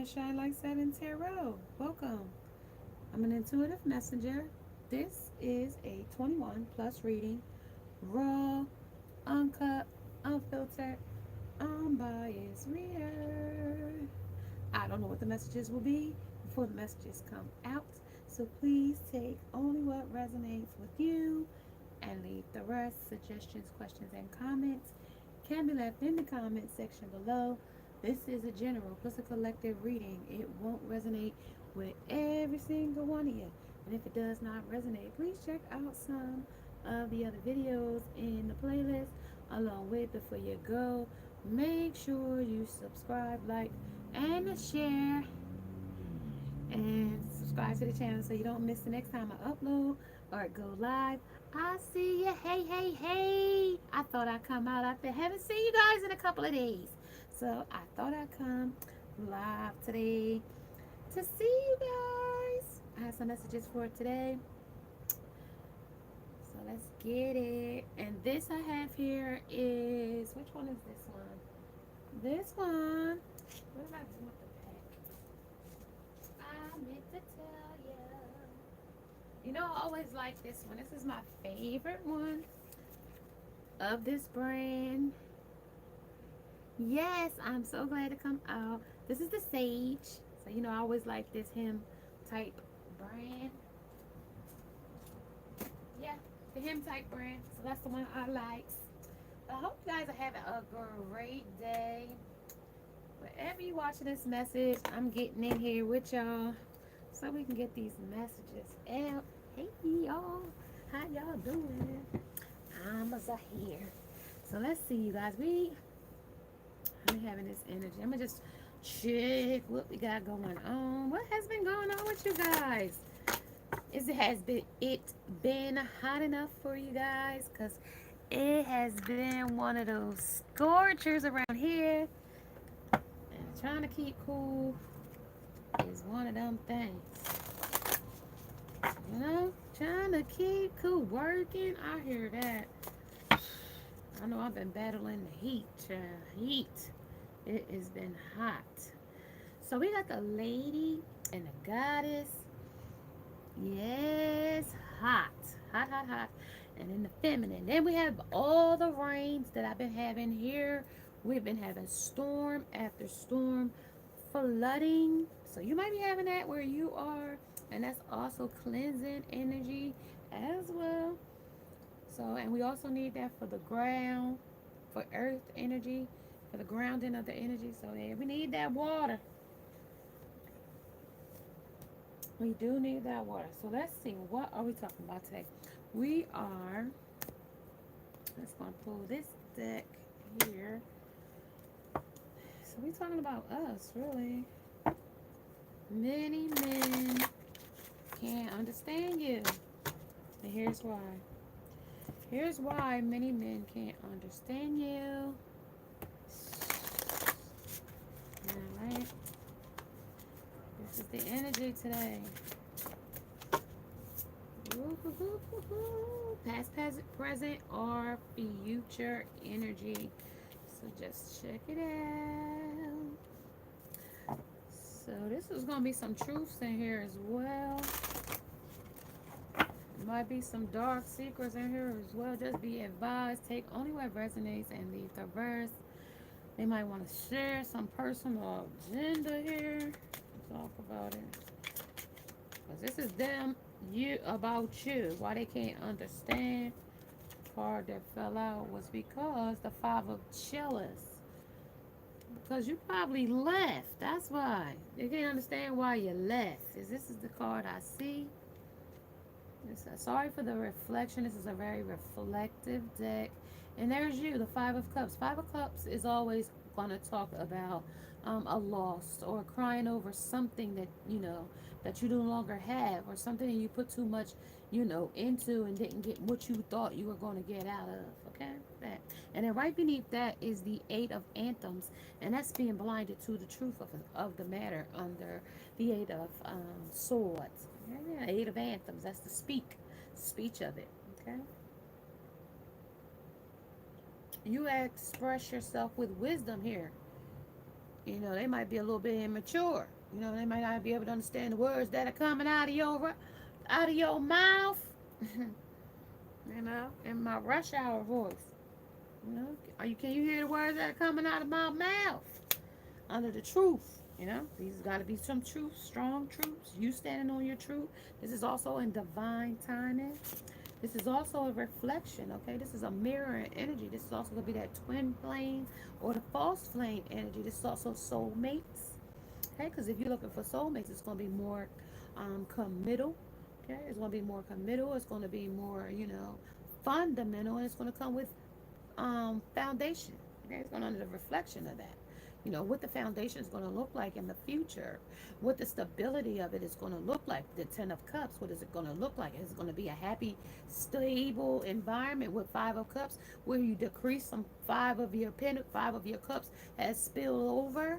Shine Like 7 Tarot. Welcome. I'm an intuitive messenger. This is a 21 plus reading, raw, uncut, unfiltered, unbiased reader. I don't know what the messages will be before the messages come out, so please take only what resonates with you and leave the rest. Suggestions, questions, and comments can be left in the comment section below. This is a general plus a collective reading. It won't resonate with every single one of you. And if it does not resonate, please check out some of the other videos in the playlist along with before you go. Make sure you subscribe, like, and share. And subscribe to the channel so you don't miss the next time I upload or go live. I see you. Hey, hey, hey. I thought I'd come out there. Haven't seen you guys in a couple of days. So I thought I'd come live today to see you guys. I have some messages for today. So let's get it. And this I have here is, which one is this one? This one. What did I do with the pack? I meant to tell you. You know, I always like this one. This is my favorite one of this brand. Yes, I'm so glad to come out. This is the Sage. So, you know, I always like this hymn type brand. Yeah, the hymn type brand. So that's the one I like. I hope you guys are having a great day. Wherever you're watching this message, I'm getting in here with y'all so we can get these messages out. Hey y'all, how y'all doing? I'm here. So let's see, you guys. I'm having this energy. I'm gonna just check what we got going on. What has been going on with you guys? It been hot enough for you guys? Cause it has been one of those scorchers around here, and trying to keep cool is one of them things. You know, trying to keep cool, working. I hear that. I know I've been battling the heat, heat. It has been hot. So we got the lady and the goddess. Yes, hot. Hot, hot, hot. And then the feminine. Then we have all the rains that I've been having here. We've been having storm after storm, flooding. So you might be having that where you are. And that's also cleansing energy as well. So, and we also need that for the ground, for earth energy, for the grounding of the energy. So yeah, we need that water. We do need that water. So let's see, what are we talking about today? We are, let's go and pull this deck here. So we're talking about us, really. Many men can't understand you. And here's why. Here's why many men can't understand you. Alright. This is the energy today. Past, present, or future energy. So just check it out. So this is going to be some truths in here as well. Might be some dark secrets in here as well. Just be advised. Take only what resonates and leave the rest. They might want to share some personal agenda here. Talk about it. Because this is them, you, about you. Why they can't understand. Card that fell out was because the Five of Chalice. Because you probably left. That's why. They can't understand why you left. This is the card I see. Sorry for the reflection. This is a very reflective deck. And there's you, the Five of Cups. Five of Cups is always going to talk about a loss or crying over something that, you know, that you no longer have, or something that you put too much, you know, into and didn't get what you thought you were going to get out of. Okay? That. And then right beneath that is the Eight of Anthems. And that's being blinded to the truth of the matter under the Eight of Swords. Yeah, Eight of Anthems. That's the speech of it. Okay? You express yourself with wisdom here. You know, they might be a little bit immature. You know, they might not be able to understand the words that are coming out of your mouth. You know, in my rush hour voice. You know, can you hear the words that are coming out of my mouth? Under the truth. You know, these got to be some truth, strong truths. You standing on your truth. This is also in divine timing. This is also a reflection, okay? This is a mirror energy. This is also going to be that twin flame or the false flame energy. This is also soulmates, okay? Because if you're looking for soulmates, it's going to be more committal, okay? It's going to be more committal. It's going to be more, you know, fundamental, and it's going to come with foundation. Okay, it's going under the reflection of that. You know, what the foundation is going to look like in the future, what the stability of it is going to look like. The Ten of Cups, what is it going to look like? Is it going to be a happy, stable environment with Five of Cups, where you decrease some five of your cups has spilled over,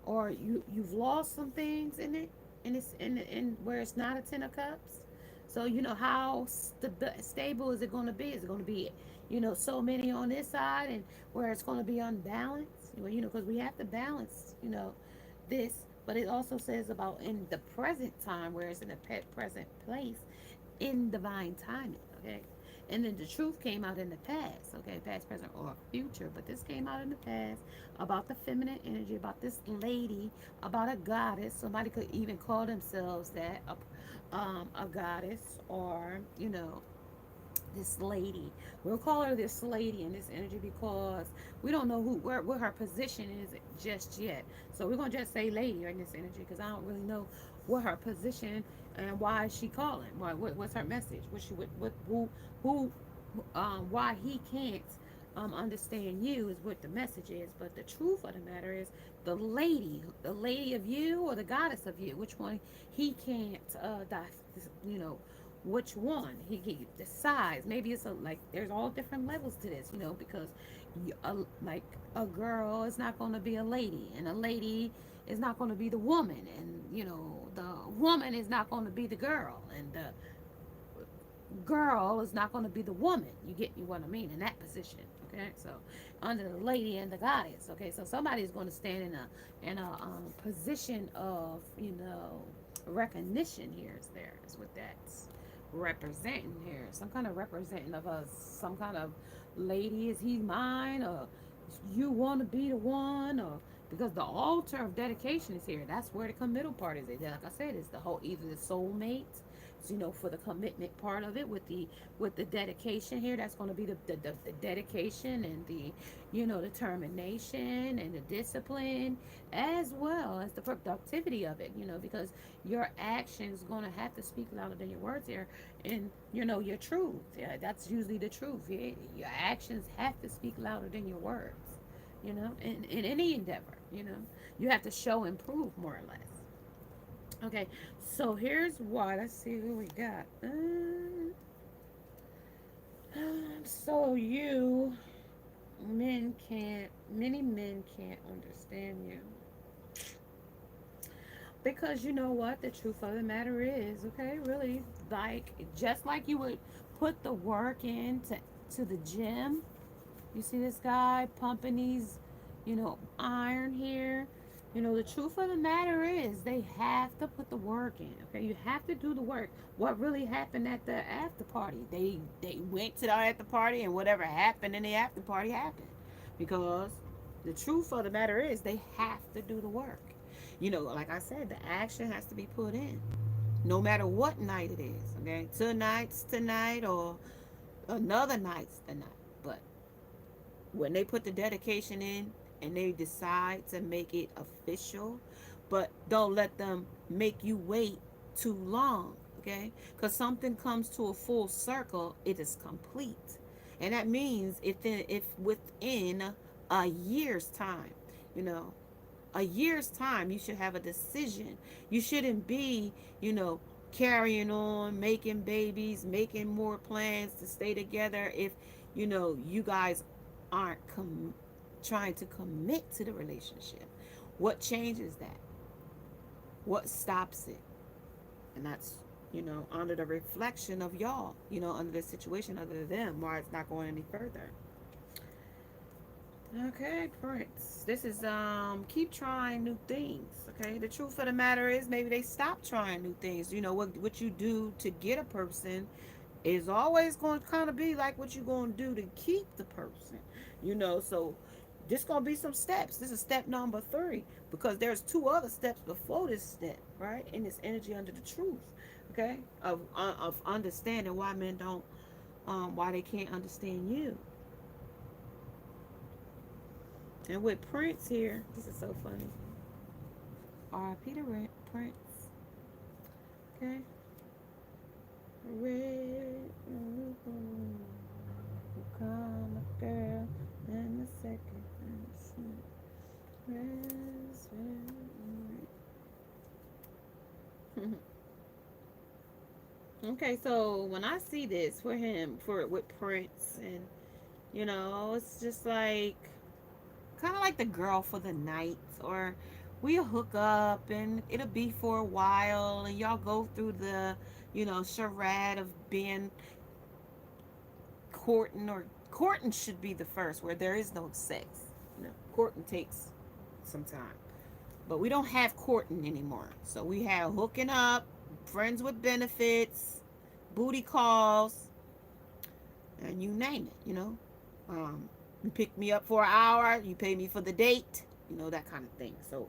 or you've lost some things in it, and it's in where it's not a Ten of Cups. So you know how stable is it going to be? Is it going to be, you know, so many on this side, and where it's going to be unbalanced? Well, you know, because we have to balance, you know, this. But it also says about in the present time, where it's in the present place, in divine timing. Okay. And then the truth came out in the past, okay, past, present, or future. But this came out in the past about the feminine energy, about this lady, about a goddess. Somebody could even call themselves that, a goddess, or, you know, this lady. We'll call her this lady in this energy because we don't know what her position is just yet. So we're gonna just say lady in this energy because I don't really know what her position and why is she calling. What's her message? Who why he can't understand you is what the message is. But the truth of the matter is the lady of you or the goddess of you. Which one he can't you know, which one he decides. Maybe it's like there's all different levels to this, you know, because like a girl is not going to be a lady, and a lady is not going to be the woman, and you know, the woman is not going to be the girl, and the girl is not going to be the woman. You get me what I mean in that position. Okay, so under the lady and the goddess. Okay, so somebody's going to stand in a position of, you know, recognition. Here is there is what that's representing here. Some kind of representing of us. Some kind of lady, is he mine, or you want to be the one, or because the altar of dedication is here. That's where the committal part is. Like I said, it's the whole, either the soulmate, you know, for the commitment part of it, with the dedication here. That's going to be the dedication and the, you know, determination and the discipline, as well as the productivity of it, you know, because your actions going to have to speak louder than your words here, and you know, your truth. Yeah, that's usually the truth. Yeah, your actions have to speak louder than your words, you know, in any endeavor. You know, you have to show and prove, more or less. Okay, so here's why. Let's see who we got. So many men can't understand you. Because you know what? The truth of the matter is, okay, really, like, just like you would put the work in to the gym. You see this guy pumping these, you know, iron here. You know, the truth of the matter is they have to put the work in. Okay, you have to do the work. What really happened at the after party? They went to the after party, and whatever happened in the after party happened. Because the truth of the matter is they have to do the work. You know, like I said, the action has to be put in. No matter what night it is. Okay, tonight's tonight, or another night's tonight. But when they put the dedication in and they decide to make it official, but don't let them make you wait too long, okay? Because something comes to a full circle, it is complete. And that means if within a year's time, you know, a year's time, you should have a decision. You shouldn't be, you know, carrying on, making babies, making more plans to stay together if, you know, you guys aren't trying to commit to the relationship. What changes that? What stops it? And that's, you know, under the reflection of y'all, you know, under the situation, other than them, why it's not going any further. Okay, Prince. This is keep trying new things. Okay. The truth of the matter is maybe they stop trying new things. You know what you do to get a person is always going to kind of be like what you're going to do to keep the person. So this going to be some steps. This is step number 3 because there's 2 other steps before this step, right? In this energy under the truth, okay? Of understanding why men don't why they can't understand you. And with Prince here, this is so funny. R.I.P. to Prince. Okay. Red, come a girl and the second. Okay, so when I see this for him, for with Prince, and it's just like kind of like the girl for the night, or we'll hook up and it'll be for a while, and y'all go through the charade of being courting, or courting should be the first, where there is no sex. Courting takes some time, but we don't have courting anymore. So we have hooking up, friends with benefits, booty calls, and you name it. You pick me up for an hour, you pay me for the date, that kind of thing. So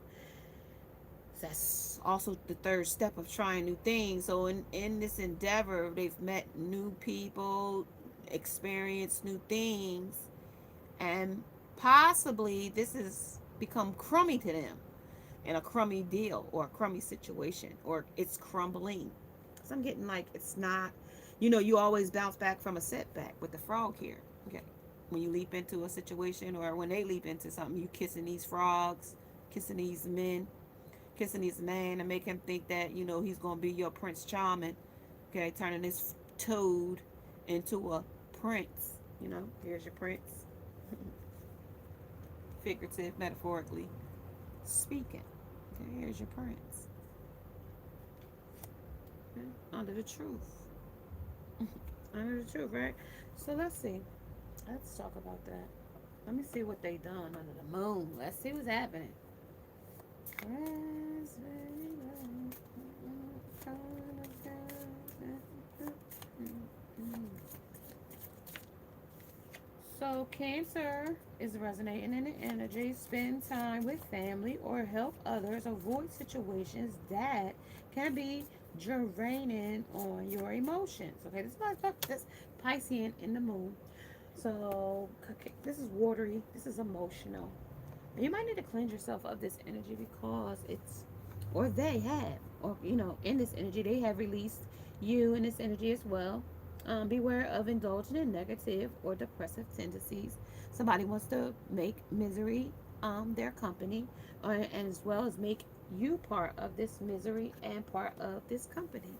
that's also the third step of trying new things. So in this endeavor, they've met new people, experienced new things, and possibly this has become crummy to them, in a crummy deal or a crummy situation, or it's crumbling. So I'm getting like it's not, you always bounce back from a setback with the frog here. Okay. When you leap into a situation, or when they leap into something, you kissing these frogs, kissing these men, kissing this man, and make him think that, he's going to be your Prince Charming. Okay. Turning this toad into a prince. Here's your prince. Figurative, metaphorically speaking. Okay, here's your prince. Okay. Under the truth. Under the truth, right? So let's see. Let's talk about that. Let me see what they done under the moon. Let's see what's happening. So Cancer is resonating in the energy. Spend time with family or help others. Avoid situations that can be draining on your emotions. Okay, this is not this Piscean in the moon. So okay, this is watery. This is emotional. You might need to cleanse yourself of this energy because it's, or they have, or in this energy they have released you in this energy as well. Beware of indulging in negative or depressive tendencies. Somebody wants to make misery their company, and as well as make you part of this misery and part of this company.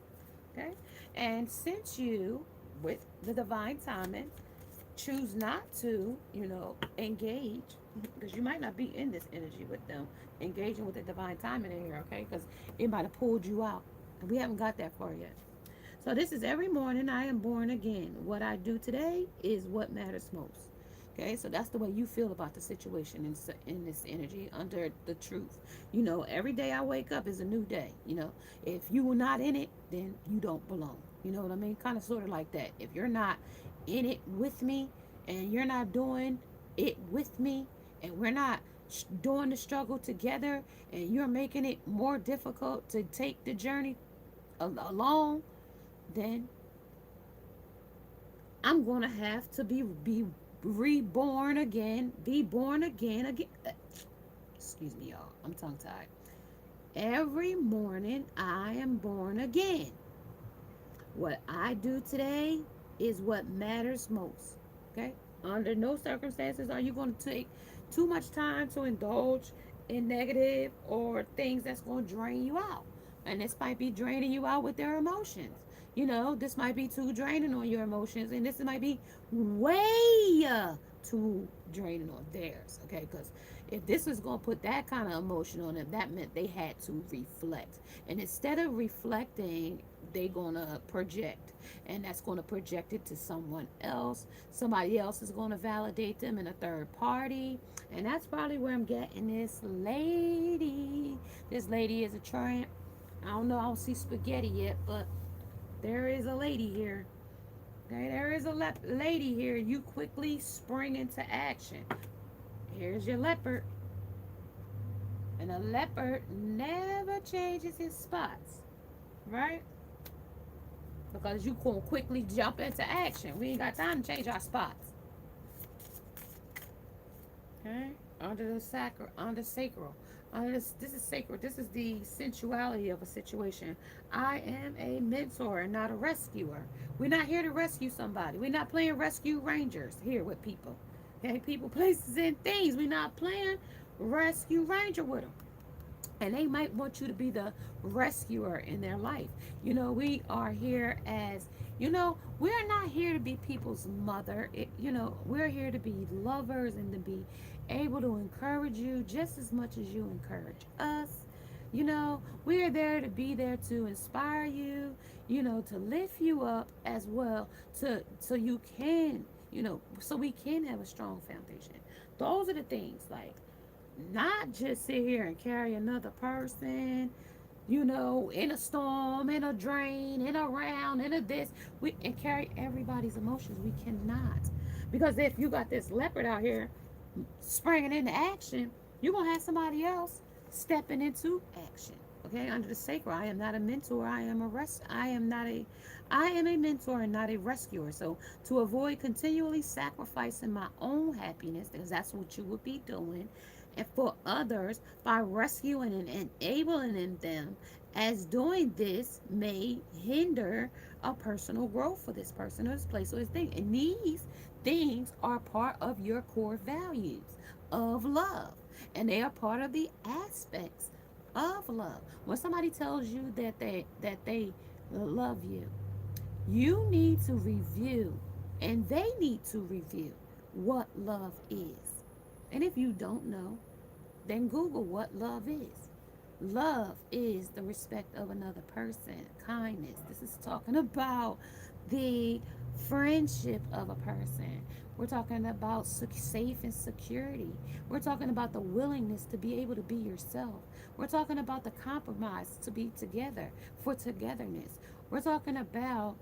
Okay, and since you, with the divine timing, choose not to, engage, because you might not be in this energy with them, engaging with the divine timing in here, okay? Because it might have pulled you out, and we haven't got that far yet. So this is every morning I am born again. What I do today is what matters most. Okay, so that's the way you feel about the situation in this energy under the truth. Every day I wake up is a new day. If you were not in it, then you don't belong. You know what I mean? Kind of sort of like that. If you're not in it with me, and you're not doing it with me, and we're not doing the struggle together, and you're making it more difficult to take the journey alone, then I'm going to have to be reborn again, be born again. Excuse me, y'all. I'm tongue tied. Every morning I am born again. What I do today is what matters most. Okay? Under no circumstances are you going to take too much time to indulge in negative or things that's going to drain you out. And this might be draining you out with their emotions. This might be too draining on your emotions, and this might be way too draining on theirs, okay? Because if this was going to put that kind of emotion on them, that meant they had to reflect. And instead of reflecting, they going to project. And that's going to project it to someone else. Somebody else is going to validate them in a third party. And that's probably where I'm getting this lady. This lady is a tramp. I don't know, I don't see spaghetti yet, but there is a lady here. Okay, there is a lady here. You quickly spring into action. Here's your leopard. And a leopard never changes his spots, right? Because you can quickly jump into action. We ain't got time to change our spots. Okay? Under the sacral, under sacral. This is sacred. This is the sensuality of a situation. I am a mentor and not a rescuer. We're not here to rescue somebody. We're not playing rescue rangers here with people. Okay, people, places, and things. We're not playing rescue ranger with them. And they might want you to be the rescuer in their life. We are here as, we're not here to be people's mother. We're here to be lovers and to be able to encourage you just as much as you encourage us. We are there to be there to inspire you, to lift you up as well, so you can, so we can have a strong foundation. Those are the things, like, not just sit here and carry another person, in a storm, in a drain, in a round, in a this, and carry everybody's emotions. We cannot. Because if you got this leopard out here springing into action, you're going to have somebody else stepping into action. Okay, under the sacred, I am not a mentor. I am a mentor and not a rescuer. So to avoid continually sacrificing my own happiness, because that's what you would be doing, and for others by rescuing and enabling them, as doing this may hinder a personal growth for this person or this place or this thing. And these things are part of your core values of love, and they are part of the aspects of love. When somebody tells you that they love you, you need to review, and they need to review what love is. And if you don't know, then Google what love is. Love is the respect of another person, kindness. This is talking about the friendship of a person. We're talking about safe and security. We're talking about the willingness to be able to be yourself. We're talking about the compromise to be together for togetherness. We're talking about,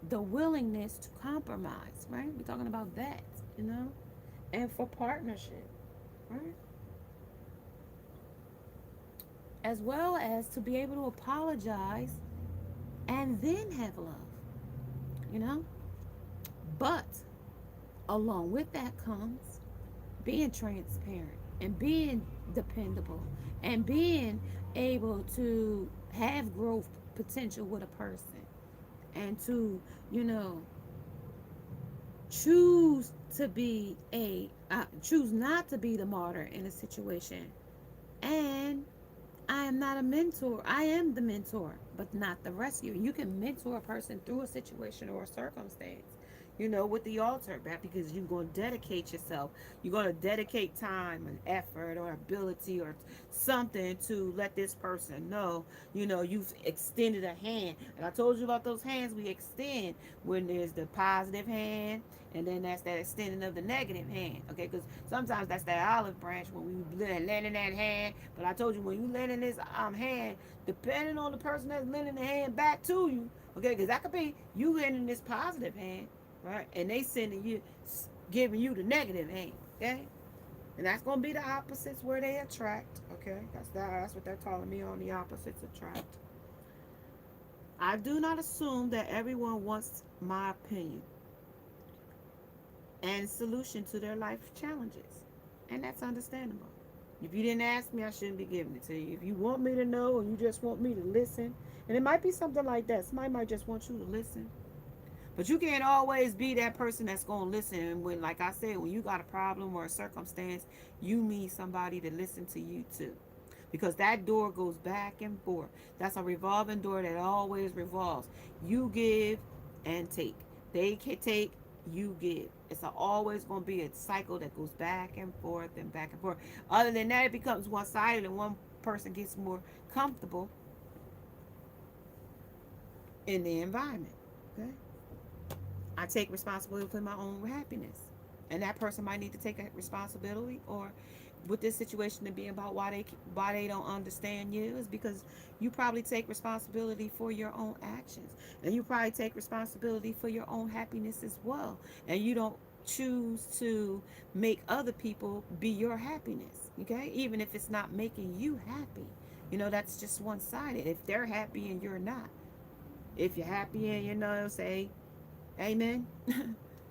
the willingness to compromise, right? We're talking about that, and for partnership, right? As well as to be able to apologize and then have love, you know? But along with that comes being transparent and being dependable and being able to have growth potential with a person and to, choose to be choose not to be the martyr in a situation. And I am not a mentor. I am the mentor, but not the rescuer. You can mentor a person through a situation or a circumstance, with the altar back, because you're going to dedicate yourself. You're going to dedicate time and effort or ability or something to let this person know, you've extended a hand. And I told you about those hands we extend when there's the positive hand, and then that's that extending of the negative hand, okay? Because sometimes that's that olive branch when we lending that hand. But I told you, when you lending this hand, depending on the person that's lending the hand back to you, okay? Because that could be you lending this positive hand, right? And they sending you, giving you the negative hand, okay? And that's going to be the opposites where they attract, okay? That's what they're telling me on, the opposites attract. I do not assume that everyone wants my opinion and solution to their life challenges. And that's understandable. If you didn't ask me, I shouldn't be giving it to you. If you want me to know or you just want me to listen, and it might be something like that. Somebody might just want you to listen. But you can't always be that person that's going to listen when, like I said, when you got a problem or a circumstance, you need somebody to listen to you too. Because that door goes back and forth. That's a revolving door that always revolves. You give and take. They can take you give. It's always going to be a cycle that goes back and forth and back and forth. Other than that, it becomes one-sided and one person gets more comfortable in the environment. Okay? I take responsibility for my own happiness. And that person might need to take a responsibility, or with this situation to be about why they don't understand you is because you probably take responsibility for your own actions, and you probably take responsibility for your own happiness as well, and you don't choose to make other people be your happiness. Okay, even if it's not making you happy, that's just one-sided. If they're happy and you're not, if you're happy and say amen.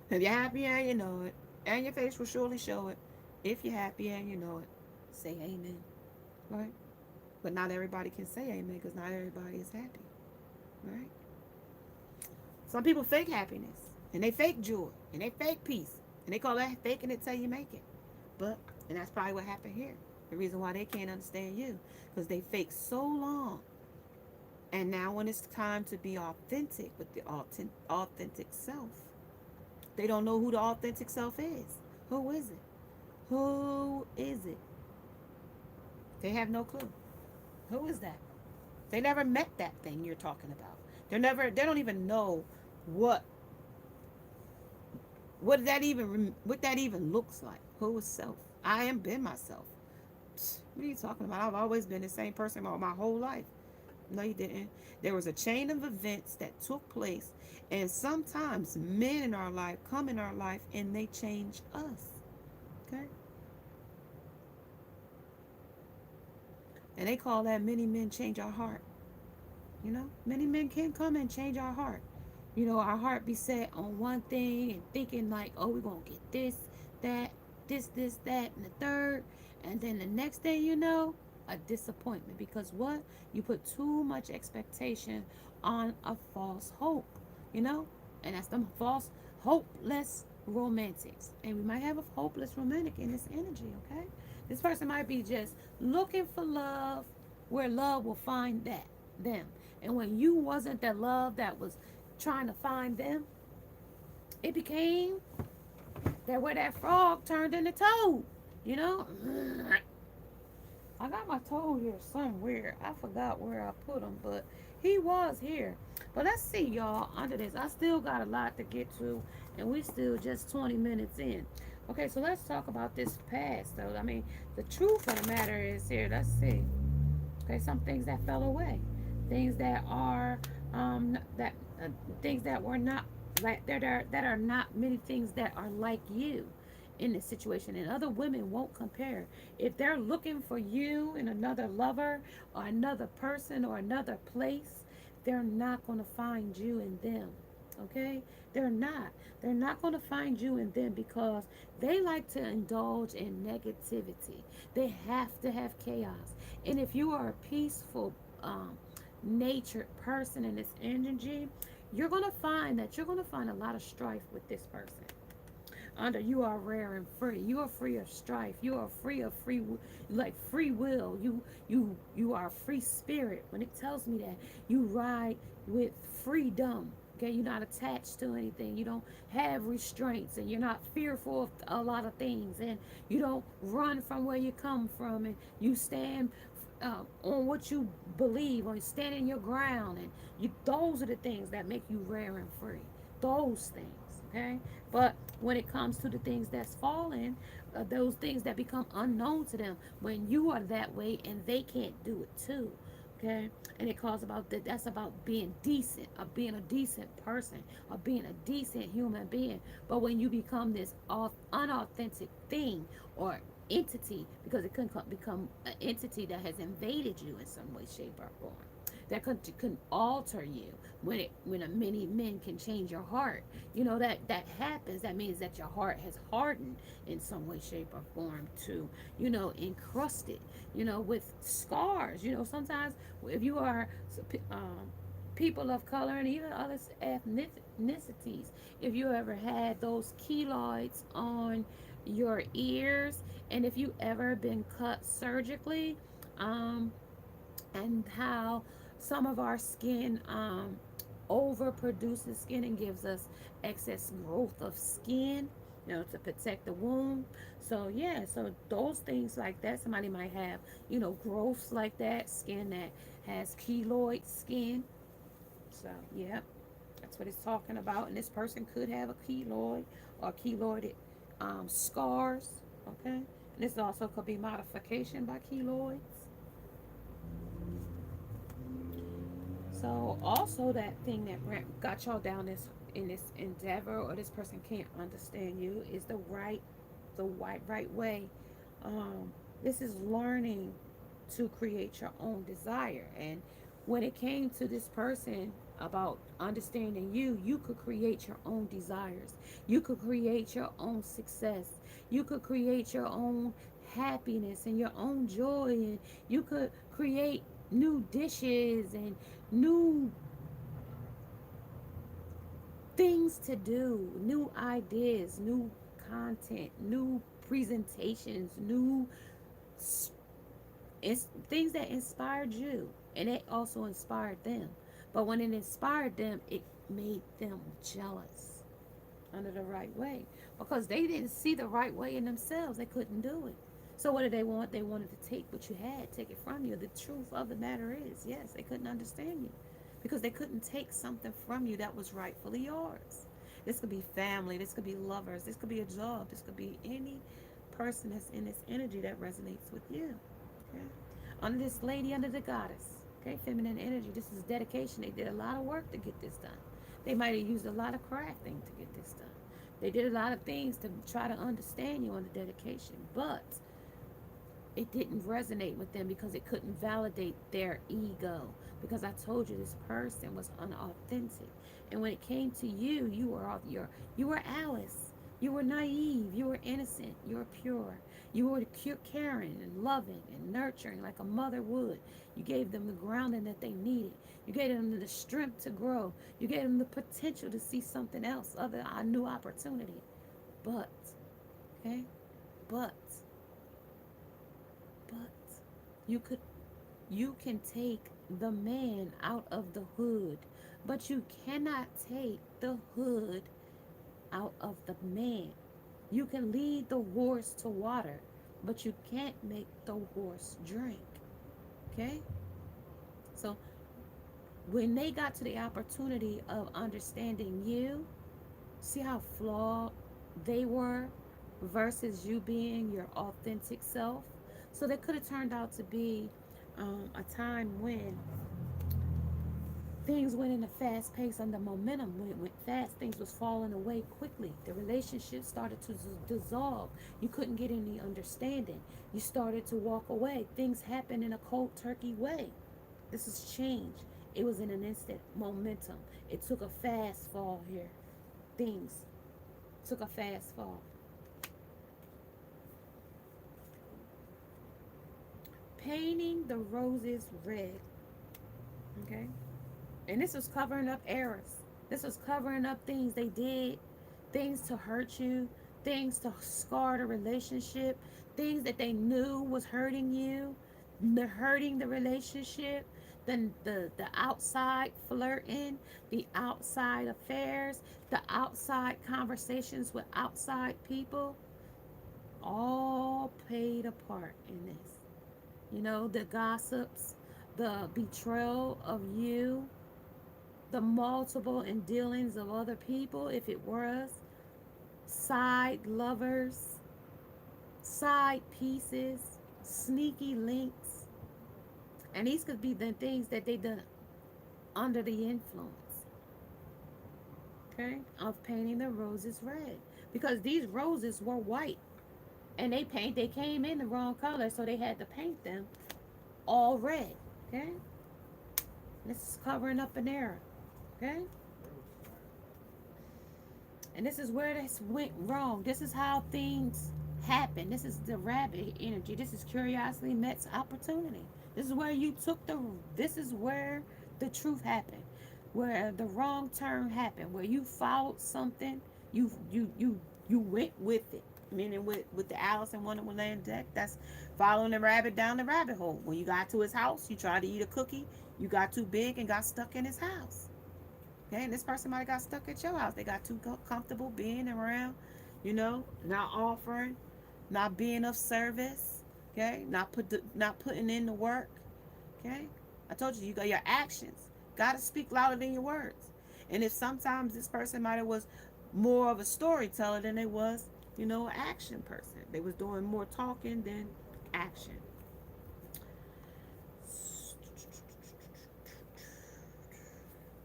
If you're happy and you know it, and your face will surely show it. If you're happy and you know it, say amen. Right? But not everybody can say amen because not everybody is happy. Right? Some people fake happiness, and they fake joy, and they fake peace, and they call that faking it till you make it. And that's probably what happened here. The reason why they can't understand you, because they fake so long. And now when it's time to be authentic with the authentic self, they don't know who the authentic self is. Who is it? Who is it? They have no clue. Who is that? They never met that thing you're talking about. They don't even know what that even looks like. Who is self? I am been myself. What are you talking about? I've always been the same person my whole life. No, you didn't. There was a chain of events that took place, and sometimes men in our life come in our life and they change us. Okay? And they call that many men change our heart. Many men can come and change our heart. Our heart be set on one thing and thinking like, oh, we're going to get this, that, that, and the third. And then the next thing you know, a disappointment. Because what? You put too much expectation on a false hope, And that's the false, hopeless romantics. And we might have a hopeless romantic in this energy, okay? This person might be just looking for love where love will find them. And when you wasn't that love that was trying to find them, it became that where that frog turned into toad, you know? I got my toad here somewhere. I forgot where I put him, but he was here. But let's see, y'all, under this. I still got a lot to get to, and we still just 20 minutes in. Okay, so let's talk about this past, though. I mean, the truth of the matter is here. Let's see. Okay, some things that fell away. Things that are, things that were not, like, that are not many things that are like you in this situation, and other women won't compare. If they're looking for you in another lover or another person or another place, they're not going to find you in them. Okay, they're not going to find you in them because they like to indulge in negativity. They have to have chaos. And if you are a peaceful natured person in this energy, you're going to find a lot of strife with this person. Under you are rare and free. You are free of strife. You are free of free will. You are a free spirit. When it tells me that, you ride with freedom. Okay, you're not attached to anything. You don't have restraints, and you're not fearful of a lot of things, and you don't run from where you come from, and you stand on what you believe, or you stand in your ground, and those are the things that make you rare and free. Those things. Okay, but when it comes to the things that's fallen, those things that become unknown to them, when you are that way and they can't do it too. Okay, and it calls about that. That's about being decent, of being a decent person, of being a decent human being. But when you become this unauthentic thing or entity, because it can become an entity that has invaded you in some way, shape, or form, that can alter you. When many men can change your heart, that happens. That means that your heart has hardened in some way, shape, or form to, encrusted, with scars. Sometimes if you are people of color and even other ethnicities, if you ever had those keloids on your ears, and if you ever been cut surgically, and how some of our skin overproduces skin and gives us excess growth of skin, to protect the wound. So yeah, so those things like that, somebody might have, growths like that, skin that has keloid skin. So yeah, that's what it's talking about. And this person could have a keloid or keloided scars. Okay, and this also could be modification by keloids. So also that thing that got y'all down this in this endeavor, or this person can't understand you, is the right way. Um, this is learning to create your own desire. And when it came to this person about understanding you, you could create your own desires. You could create your own success. You could create your own happiness and your own joy. And you could create new dishes and new things to do, new ideas, new content, new presentations, new it's things that inspired you, and it also inspired them. But when it inspired them, it made them jealous under the right way, because they didn't see the right way in themselves. They couldn't do it. So what did they want? They wanted to take what you had, take it from you. The truth of the matter is, yes, they couldn't understand you because they couldn't take something from you that was rightfully yours. This could be family, this could be lovers, this could be a job, this could be any person that's in this energy that resonates with you. Okay. Under this lady, under the goddess. Okay, feminine energy. This is dedication. They did a lot of work to get this done. They might have used a lot of crafting to get this done. They did a lot of things to try to understand you on the dedication, but it didn't resonate with them because it couldn't validate their ego. Because I told you this person was unauthentic, and when it came to you, you were Alice. You were naive. You were innocent. You were pure. You were caring and loving and nurturing like a mother would. You gave them the grounding that they needed. You gave them the strength to grow. You gave them the potential to see something else, other a new opportunity. But, okay, but but you could you can take the man out of the hood, but you cannot take the hood out of the man. You can lead the horse to water, but you can't make the horse drink. Okay? So when they got to the opportunity of understanding you, see how flawed they were versus you being your authentic self. So they could have turned out to be a time when things went in a fast pace, and the momentum went fast. Things was falling away quickly. The relationship started to dissolve. You couldn't get any understanding. You started to walk away. Things happened in a cold turkey way. This is change. It was in an instant momentum. It took a fast fall here. Things took a fast fall. Painting the roses red. Okay? And this was covering up errors. This was covering up things they did, things to hurt you, things to scar the relationship, things that they knew was hurting you, hurting the relationship, the outside flirting, the outside affairs, the outside conversations with outside people, all played a part in this. The gossips, the betrayal of you, the multiple and dealings of other people, if it was, side lovers, side pieces, sneaky links. And these could be the things that they done under the influence, okay, of painting the roses red. Because these roses were white, and they came in the wrong color, so they had to paint them all red, okay? This is covering up an error, okay? And this is where this went wrong. This is how things happen. This is the rabbit energy. This is curiosity meets opportunity. This is where this is where the truth happened. Where the wrong turn happened. Where you followed something, you went with it. Meaning with the Alice in Wonderland deck, that's following the rabbit down the rabbit hole. When you got to his house, you tried to eat a cookie, you got too big and got stuck in his house. Okay, and this person might have got stuck at your house. They got too comfortable being around, not offering, not being of service. Okay, not putting in the work. Okay, I told you, you got your actions. Got to speak louder than your words. And if sometimes this person might have was more of a storyteller than they was, an action person. They was doing more talking than action.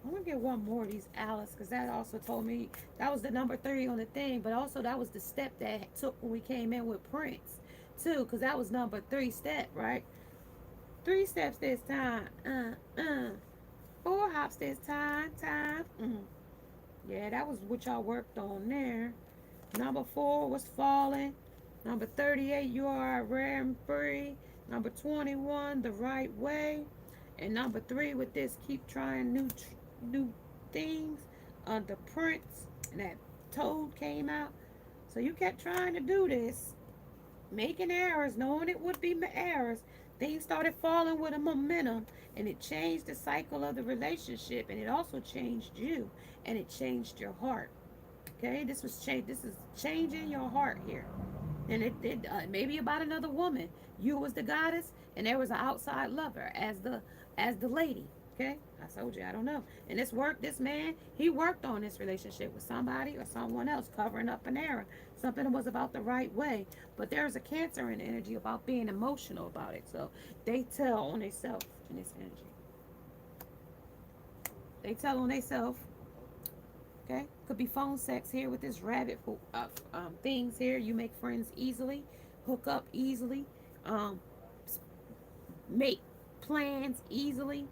I'm gonna get one more of these Alice, because that also told me that was the number 3 on the thing, but also that was the step that it took when we came in with Prince too, because that was number 3 step, right? 3 steps this time. 4 hops this time. Yeah, that was what y'all worked on there. Number 4 was falling. Number 38, you are rare and free. Number 21, the right way. And number 3 with this, keep trying new things. The Prince, and that Toad came out. So you kept trying to do this, making errors, knowing it would be errors. Things started falling with a momentum, and it changed the cycle of the relationship, and it also changed you, and it changed your heart. Okay, this was change. This is changing your heart here, and it maybe about another woman. You was the goddess, and there was an outside lover as the lady. Okay, I told you I don't know. And this man, he worked on this relationship with somebody or someone else, covering up an error. Something was about the right way, but there's a Cancer in energy about being emotional about it. So they tell on themselves in this energy. They tell on themselves. Okay, could be phone sex here with this rabbit things here. You make friends easily, hook up easily, um, make plans easily,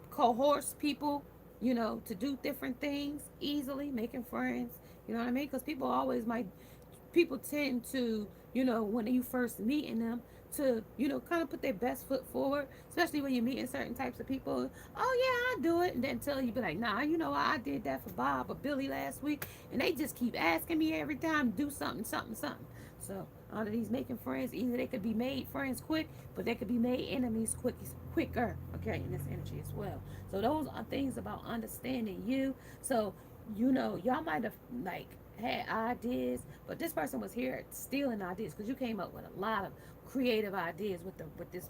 coerce people, to do different things easily, making friends. You know what I mean? Because people tend to, when you first meeting them, to, kind of put their best foot forward, especially when you're meeting certain types of people. Oh, yeah, I do it. And then tell you, be like, nah, I did that for Bob or Billy last week. And they just keep asking me every time to do something, something, something. So, out of these making friends, either they could be made friends quick, but they could be made enemies quicker, okay, in this energy as well. So, those are things about understanding you. So, y'all might have, like, had ideas, but this person was here stealing ideas because you came up with a lot of creative ideas with this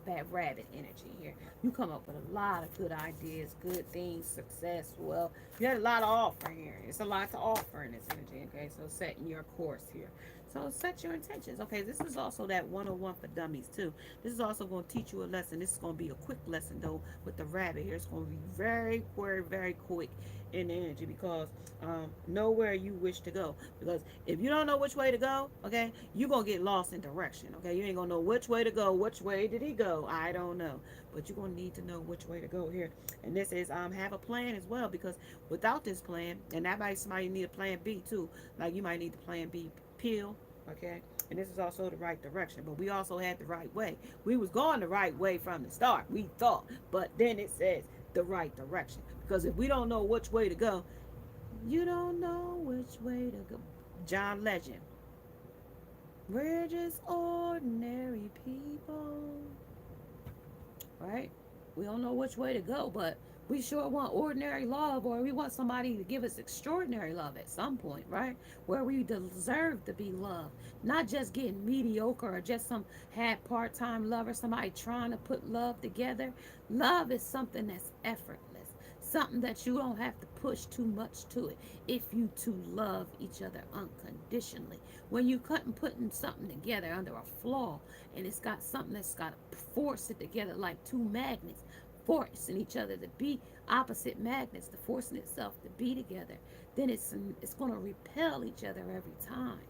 bad rabbit energy here. You come up with a lot of good ideas, good things, success. Well, you had a lot of offer here. It's a lot to offer in this energy. Okay, so setting your course here. So set your intentions. Okay, this is also that 101 for dummies too. This is also going to teach you a lesson. This is going to be a quick lesson though with the rabbit here. It's going to be very, very, very quick in the energy because know where you wish to go. Because if you don't know which way to go, okay, you're going to get lost in direction. Okay, you ain't going to know which way to go. Which way did he go? I don't know. But you're going to need to know which way to go here. And this is have a plan as well, because without this plan, and that might somebody need a plan B too. Like you might need the plan B pill, okay? And this is also the right direction, but we also had the right way. We was going the right way from the start, we thought, but then it says the right direction. Because if we don't know which way to go, you don't know which way to go. John Legend. We're just ordinary people, right? We don't know which way to go, but we sure want ordinary love, or we want somebody to give us extraordinary love at some point, right? Where we deserve to be loved. Not just getting mediocre or just some part-time lover, somebody trying to put love together. Love is something that's effortless. Something that you don't have to push too much to it if you two love each other unconditionally. When you couldn't putting something together under a flaw, and it's got something that's got to force it together like two magnets, forcing each other to be opposite magnets, to forcing itself to be together, then it's going to repel each other every time.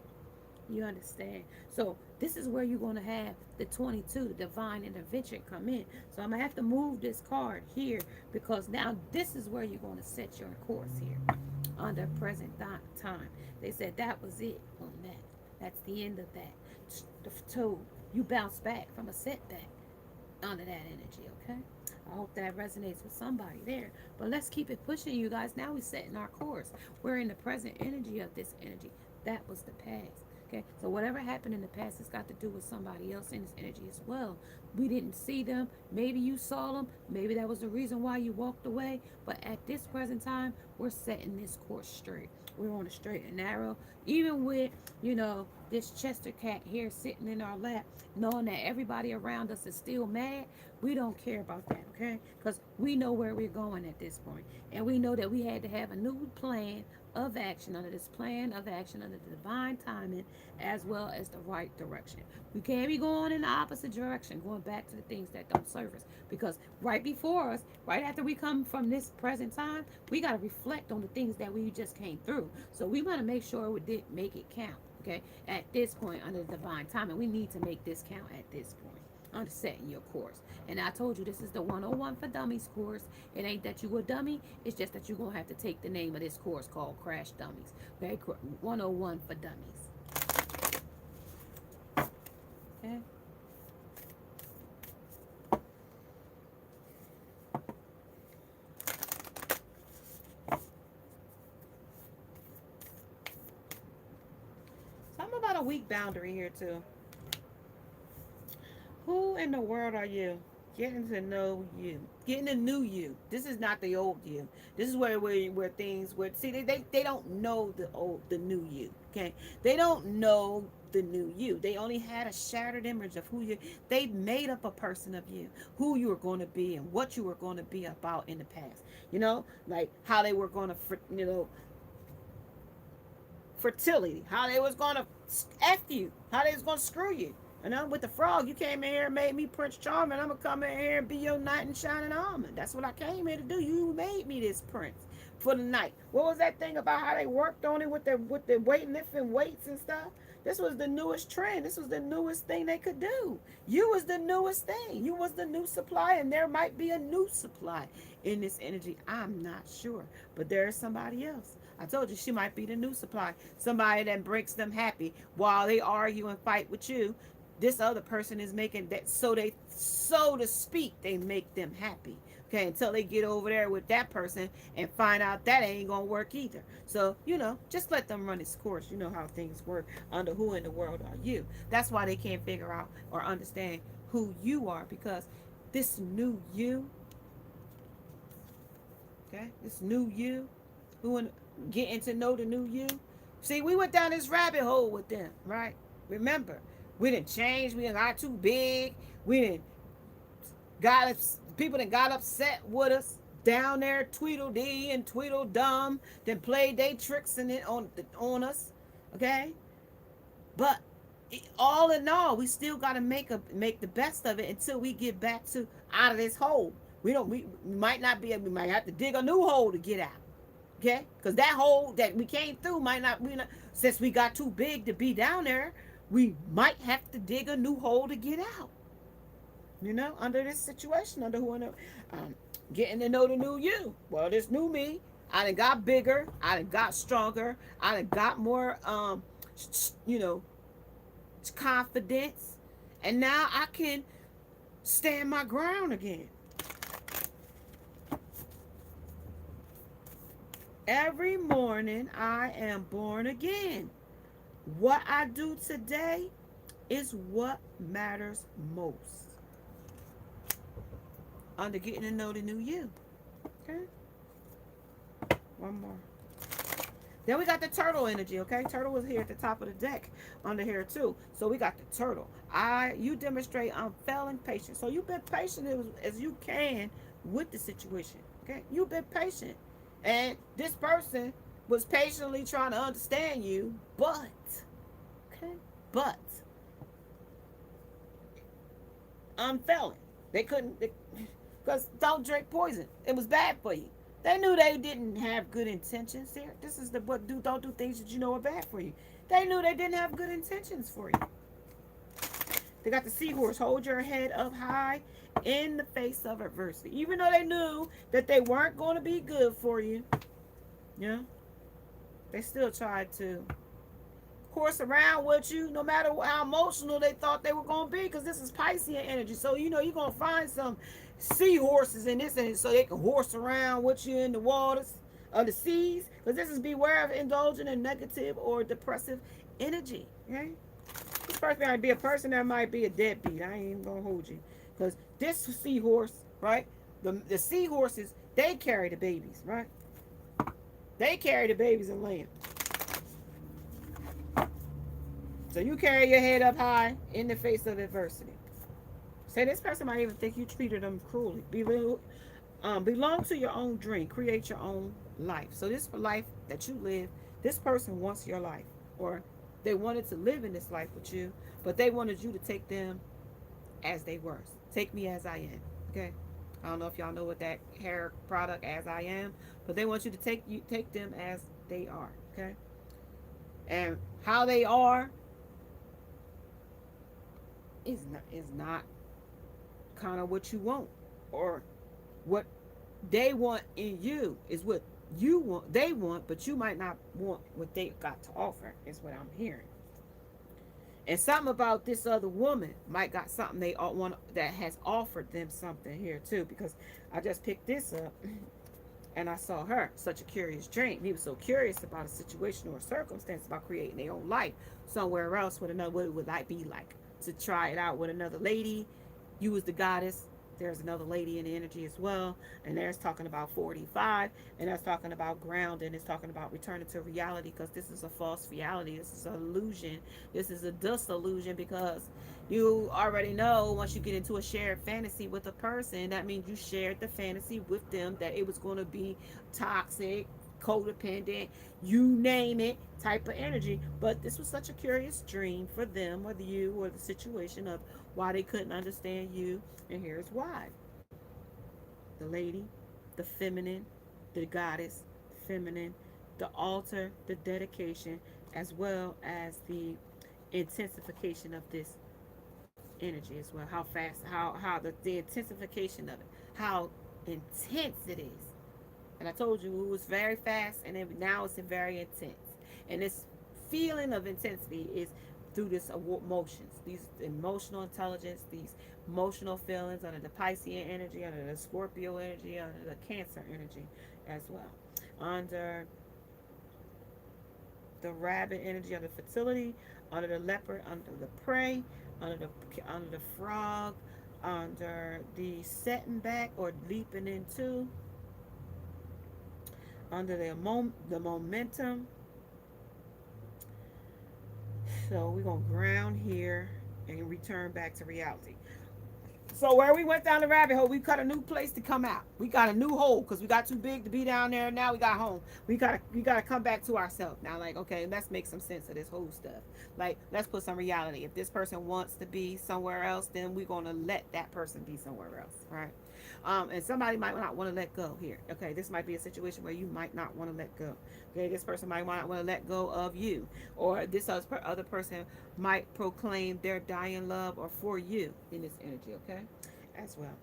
You understand? So this is where you're going to have the 22, the divine intervention, come in. So I'm going to have to move this card here, because now this is where you're going to set your course here under present time. They said that was it on that. That's the end of that. So you bounce back from a setback under that energy, okay? I hope that resonates with somebody there. But let's keep it pushing, you guys. Now we're setting our course. We're in the present energy of this energy. That was the past. Okay, so whatever happened in the past has got to do with somebody else in this energy as well. We didn't see them. Maybe you saw them. Maybe that was the reason why you walked away. But at this present time, we're setting this course straight. We're on a straight and narrow. Even with, this Chester cat here sitting in our lap, knowing that everybody around us is still mad, we don't care about that, okay? Because we know where we're going at this point. And we know that we had to have a new plan of action, under this plan of action, under the divine timing, as well as the right direction. We can't be going in the opposite direction, going back to the things that don't serve us. Because right before us, right after we come from this present time, we got to reflect on the things that we just came through. So we want to make sure we did make it count, okay? At this point, under the divine timing, we need to make this count at this point. Under setting your course. And I told you this is the 101 for Dummies course. It ain't that you a dummy, it's just that you're going to have to take the name of this course called Crash Dummies. Okay, 101 for Dummies. Okay. Something about a weak boundary here too. Who in the world are you? Getting to know you. Getting to know you. This is not the old you. This is where things where see they don't know the new you. Okay? They don't know the new you. They only had a shattered image of who you. They made up a person of you, who you were going to be and what you were going to be about in the past. Like how they were going to fertility, how they was going to F you, how they was going to screw you. With the frog, you came in here and made me Prince Charming. I'm going to come in here and be your knight in shining armor. That's what I came here to do. You made me this prince for the night. What was that thing about how they worked on it with the weightlifting weights and stuff? This was the newest trend. This was the newest thing they could do. You was the newest thing. You was the new supply, and there might be a new supply in this energy. I'm not sure, but there is somebody else. I told you she might be the new supply. Somebody that breaks them happy while they argue and fight with you. This other person is making that so to speak, they make them happy. Okay, until they get over there with that person and find out that ain't gonna work either. So, just let them run its course. You know how things work under who in the world are you. That's why they can't figure out or understand who you are, because this new you, okay, this new you, getting to know the new you. See, we went down this rabbit hole with them, right? Remember, we didn't change. We didn't got too big. We didn't people that got upset with us down there, Tweedledee and Tweedledum, then played they tricks on us, okay? But all in all, we still got to make the best of it until we get back to out of this hole. We might not be able. We might have to dig a new hole to get out, okay? Because that hole that we came through might not. Since we got too big to be down there, we might have to dig a new hole to get out. Under this situation, under getting to know the new you. Well, this new me, I done got bigger, I done got stronger, I done got more, confidence, and now I can stand my ground again. Every morning, I am born again. What I do today is what matters most. Under getting to know the new you. Okay? One more. Then we got the turtle energy, okay? Turtle was here at the top of the deck under here too. So we got the turtle. You demonstrate unfailing patience. So you've been patient as you can with the situation, okay? You've been patient. And this person was patiently trying to understand you, but unfailing. They couldn't, because don't drink poison. It was bad for you. They knew they didn't have good intentions here. This is don't do things that you know are bad for you. They knew they didn't have good intentions for you. They got the seahorse. Hold your head up high in the face of adversity. Even though they knew that they weren't going to be good for you, they still tried to course around with you, no matter how emotional they thought they were going to be, because this is Piscean energy. So, you're going to find some seahorses in this energy so they can horse around with you in the waters of the seas, because this is beware of indulging in negative or depressive energy, right? This person might be a person that might be a deadbeat. I ain't even gonna hold you, because this seahorse, right? The seahorses, they carry the babies, right? They carry the babies and land. So you carry your head up high in the face of adversity. Say this person might even think you treated them cruelly. Belong to your own dream. Create your own life. So this for life that you live. This person wants your life, or they wanted to live in this life with you, but they wanted you to take them as they were. Take me as I am. Okay. I don't know if y'all know what that hair product as I am, but they want you to take them as they are. Okay. And how they are is not kind of what you want, or what they want in you is what you want, they want, but you might not want what they got to offer, is what I'm hearing. And something about this other woman might got something they all want that has offered them something here too, because I just picked this up and I saw her, such a curious dream. He was so curious about a situation or a circumstance about creating their own life somewhere else with another, what it would like be like to try it out with another lady. You was the goddess. There's another lady in the energy as well. And there's talking about 45. And that's talking about grounding. It's talking about returning to reality, because this is a false reality. This is an illusion. This is a disillusion, because you already know once you get into a shared fantasy with a person, that means you shared the fantasy with them that it was going to be toxic, codependent, you name it, type of energy. But this was such a curious dream for them, or you, or the situation of why they couldn't understand you. And here's why: the lady, the feminine, the goddess, feminine, the altar, the dedication, as well as the intensification of this energy as well. How fast, the intensification of it, how intense it is. And I told you it was very fast, and then now it's very intense. And this feeling of intensity is through this emotions, these emotional intelligence, these emotional feelings under the Piscean energy, under the Scorpio energy, under the Cancer energy as well. Under the rabbit energy, under fertility, under the leopard, under the prey, under the frog, under the setting back or leaping into, under the momentum. So we're going to ground here and return back to reality. So where we went down the rabbit hole, we got a new place to come out. We got a new hole because we got too big to be down there. Now we got home. We gotta come back to ourselves. Now, like, okay, let's make some sense of this whole stuff. Like, let's put some reality. If this person wants to be somewhere else, then we're gonna let that person be somewhere else, right? And somebody might not want to let go here. Okay, this might be a situation where you might not want to let go. Okay, this person might not want to let go of you, or this other person might proclaim their dying love or for you in this energy. Okay, as well.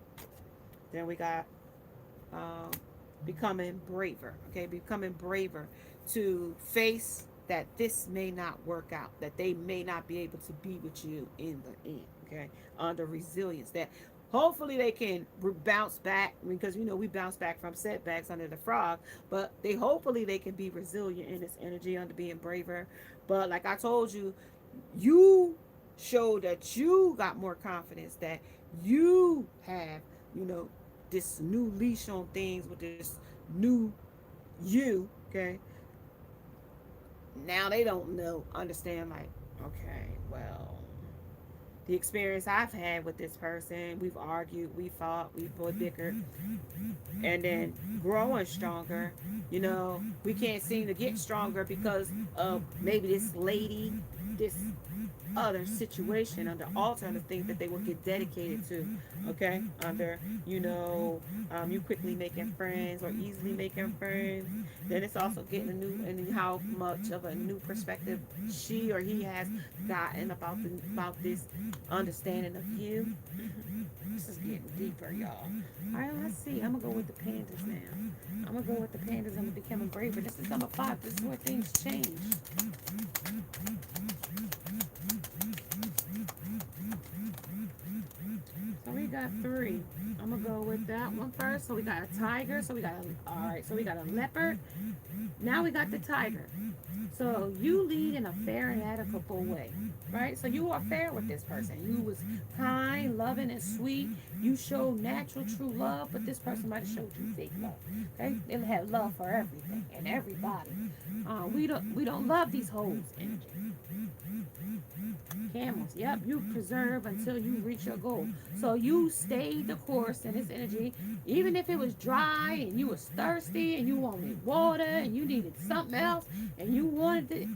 Then we got um, becoming braver. Okay, becoming braver to face that this may not work out, that they may not be able to be with you in the end. Okay, under resilience, that hopefully they can bounce back, because we bounce back from setbacks under the frog, but hopefully they can be resilient in this energy under being braver. But like I told you, you show that you got more confidence, that you have, this new leash on things with this new you. Okay, now they don't understand, like, okay, well, the experience I've had with this person, we've argued, we fought, we both bickered, and then growing stronger. We can't seem to get stronger because of maybe this lady, this other situation under alternative things that they will get dedicated to. Okay, under you quickly making friends or easily making friends. Then it's also getting a new, and how much of a new perspective she or he has gotten about this understanding of you. This is getting deeper, y'all. All right, let's see. I'm gonna go with the pandas now. I'm gonna go with the pandas. I'm becoming braver. This is number 5. This is where things change. So we got 3. I'm gonna go with that one first. So we got a tiger. So we got so we got a leopard. Now we got the tiger. So you lead in a fair and adequate way, right? So you are fair with this person. You was kind, loving, and sweet. You showed natural, true love, but this person might have showed you fake love. Okay, they have love for everything and everybody. We don't love these hoes energy. Camels. Yep, you preserve until you reach your goal. So you stayed the course in this energy, even if it was dry and you was thirsty and you wanted water and you needed something else and you wanted it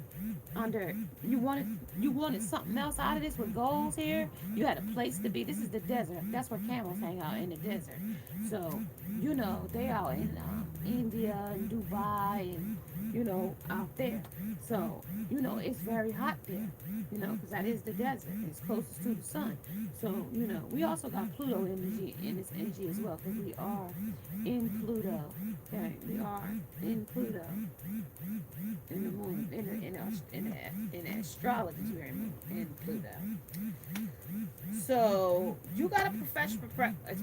you wanted something else out of this with goals here. You had a place to be. This is the desert. That's where camels hang out, in the desert. So they out in India and Dubai and out there. So it's very hot there. Because that is the desert. It's closest to the sun. So we also got Pluto energy in this energy as well, because we are in Pluto. Okay, we are in Pluto. In the moon, in the astrology, we're in Pluto. So you got a professional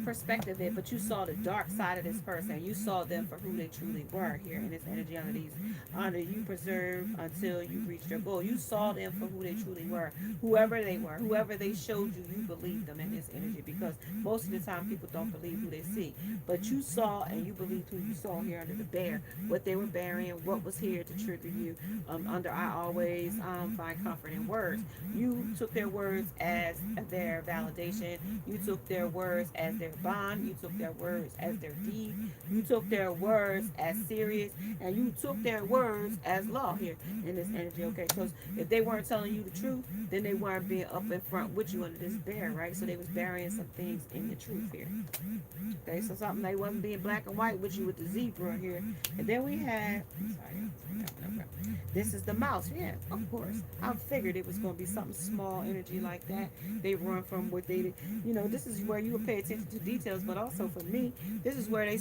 perspective there, but you saw the dark side of this person. You saw them for who they truly were here in this energy under you preserve until you reached your goal. You saw them for who they truly were, whoever they were, whoever they showed you. You believed them in this energy, because most of the time people don't believe who they see, but you saw and you believed who you saw here under the bear, what they were bearing, what was here to trigger you. Under I always find comfort in words. You took their words as their validation. You took their words as their bond. You took their words as their deed. You took their words as serious, and you took their words as law here in this energy. Okay, because if they weren't telling you the truth, then they weren't being up in front with you under this bear, right? So they was burying some things in the truth here. Okay, so something they wasn't being black and white with you with the zebra here. And then we had, this is the mouse. Yeah, of course. I figured it was going to be something small energy like that. They run from what they did. This is where you would pay attention to details, but also for me, this is where they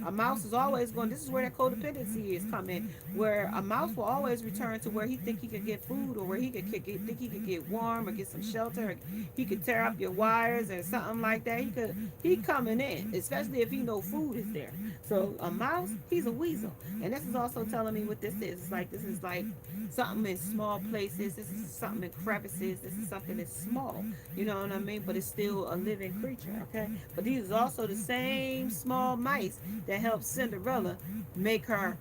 a mouse is always going, this is where that codependency is coming, where a mouse will always return to where he think he could get food, or where he think he could get warm or get some shelter, or he could tear up your wires or something like that. He coming in, especially if he know food is there. So a mouse, he's a weasel. And this is also telling me what this is. This is like something in small places. This is something in crevices. This is something that's small. You know what I mean? But it's still a living creature, okay? But these is also the same small mice that helped Cinderella make her,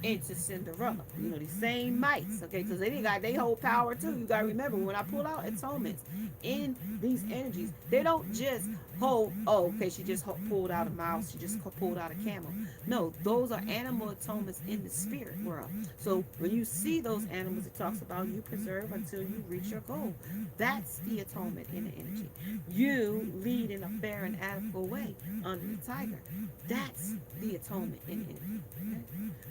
into Cinderella. These same mice, okay? Because they got their whole power too. You got to remember, when I pull out atonements in these energies, they don't just hold, she just pulled out a mouse, she just pulled out a camel. No, those are animal atonements in the spirit world. So when you see those animals, it talks about you preserve until you reach your goal. That's the atonement in the energy. You lead in a fair and adequate way under the tiger. That's the atonement in the energy. Okay?